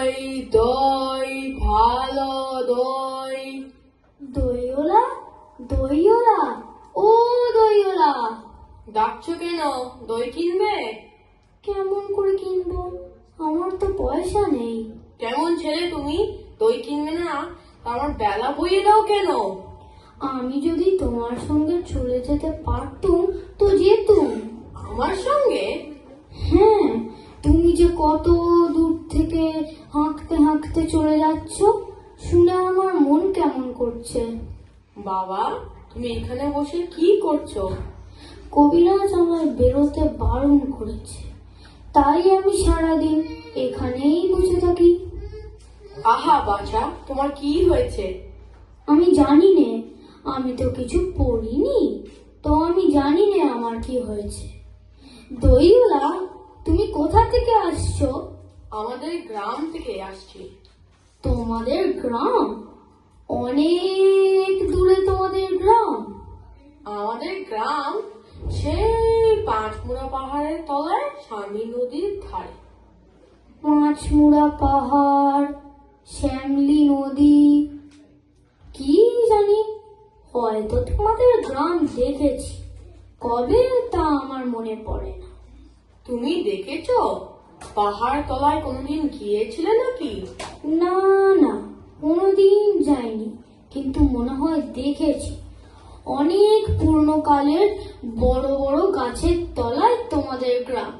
দই দই ভালো দই। দইওলা, দইওলা, ও দইওলা, ডাকছো কেন? দই কিনবে? কেমন করে কিনবো? আমার তো পয়সা নেই। কেমন ছেলে তুমি, দই কিনবে না? আমার বেলা বইয়ে দাও কেন? আমি যদি তোমার সঙ্গে চলে যেতে পারতুম তো যেতুম। আমার সঙ্গে? হ্যাঁ, তুমি যে কত দূর থেকে হাঁকতে হাঁকতে চলে যাচ্ছ, শুনে আমার মন কেমন করছে। বাবা, তুমি এখানে বসে কি করছো? কবিরাজ আমায় বেরোতে বারণ করেছে, তাই আমি সারাদিন এখানেই বসে থাকি। আহা বাছা, তোমার কি হয়েছে? আমি জানি নে, আমি তো কিছু পড়িনি, তো আমি জানি নে আমার কি হয়েছে। দইওলা, তুমি কোথা থেকে আসছো? আমাদের গ্রাম থেকে আসছি। তোমাদের গ্রাম? অনেক দূরে তোমাদের গ্রাম? আমাদের গ্রাম সেই পাঁচমুড়া পাহাড়ের তলায় স্বামী নদীর ধারে। পাঁচমুড়া পাহাড়, শ্যামলী নদী, কি জানি, হয়তো তোমাদের গ্রাম দেখেছি, কবে তা আমার মনে পড়ে না। তুমি দেখেছো? পাহাড় তলায় কোনোদিন গিয়েছিলে নাকি? না না, কোনোদিন যাইনি, কিন্তু মনে হয় দেখেছি। অনেক পুরনোকালের বড় বড় গাছের তলায় তোমাদের গ্রাম,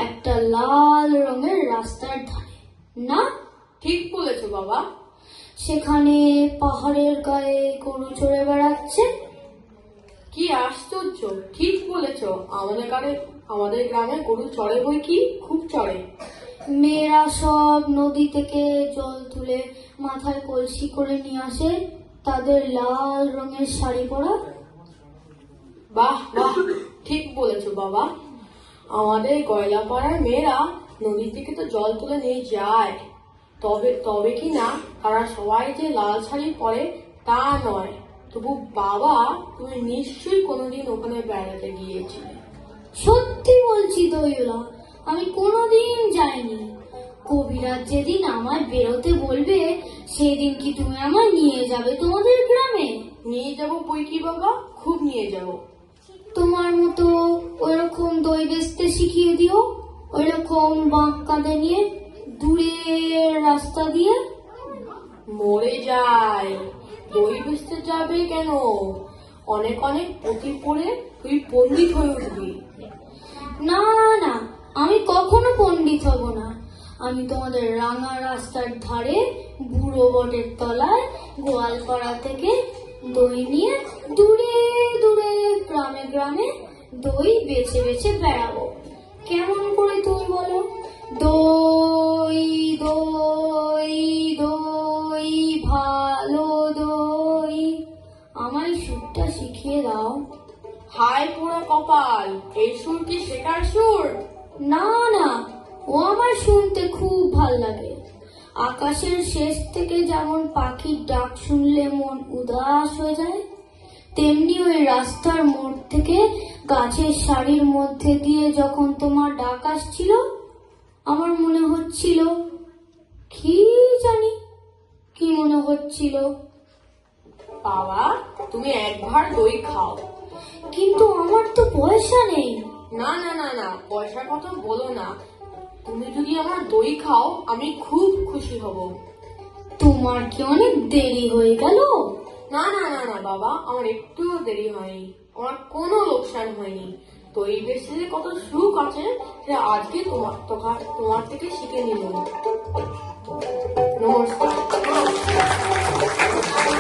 একটা লাল রঙের রাস্তার ধারে, না? ঠিক বলেছো বাবা। সেখানে পাহাড়ের গায়ে গরু চড়ে বেড়াচ্ছে। কি আশ্চর্য, ঠিক বলেছো। আমাদের গ্রামে গরু চড়ে বই কি, খুব চড়ে। মেয়েরা সব নদী থেকে জল তুলে মাথায় কলসি করে নিয়ে আসে, তাদের লাল রঙের শাড়ি পরা। বাহ বাহ, ঠিক বলেছো বাবা। আমাদের গয়লাপাড়ার মেয়েরা নদী থেকে তো জল তুলে নিয়ে যায়, তবে তবে কি না তারা সবাই যে লাল শাড়ি পরে তা নয়। তবু বাবা, তুমি নিশ্চয়ই কোনোদিন ওখানে বেড়াতে গিয়েছিলে। সত্যি বলছি দইওলা, আমি কোনোদিন যাইনি। কবিরাজ যেদিন আমায় বেরোতে বলবে, সেদিন কি তুমি আমায় নিয়ে যাবে তোমাদের গ্রামে? নিয়ে যাবো বই কি বাবা, খুব নিয়ে যাবো। তোমার মতো ওইরকম দই বেচতে শিখিয়ে দিও, ওইরকম বাঁক কাঁধে নিয়ে দূরের রাস্তা দিয়ে। মরে যায়, দই বেচতে যাবে কেন? অনেক অনেক পুঁথি পড়ে তুই পণ্ডিত হয়ে উঠবি। না না, আমি কখনো পণ্ডিত হব না। আমি তোমাদের রাঙা রাস্তার ধারে বুড়ো বটের তলায় গোয়ালপাড়া থেকে দই নিয়ে দূরে দূরে গ্রামে গ্রামে দই বেছে বেছে বেড়াবো। কেমন করে তুমি বলো? দই দই দই ভালো দই, আমায় সুরটা শিখিয়ে দাও। হায় পোড়া কপাল, এই সুর কি শেখার সুর? না না, ও আমার শুনতে খুব ভাল লাগে। আকাশের শেষ থেকে যেমন পাখির ডাক শুনলে মন উদাস হয়ে যায়, তেমনি ওই রাস্তার মোড় থেকে গাছের সারির মধ্যে দিয়ে যখন তোমার ডাক আসছিল, আমার মনে হচ্ছিল, কি জানি কি মনে হচ্ছিল। বাবা, তুমি একবার দই খাও। কিন্তু আমার তো পয়সা নেই। না না না না, পয়সার কথা বলো না। তুমি যদি আমার দই খাও আমি খুব খুশি হব। তোমার কি অনেক দেরি হয়ে গেল? না না না না বাবা, আমার একটুও দেরি হয়নি, আমার কোনো লোকসান হয়নি। দই বেচতে যে কত সুখ আছে সেটা আজকে তোমার থেকে শিখে নিলাম। নমস্কার।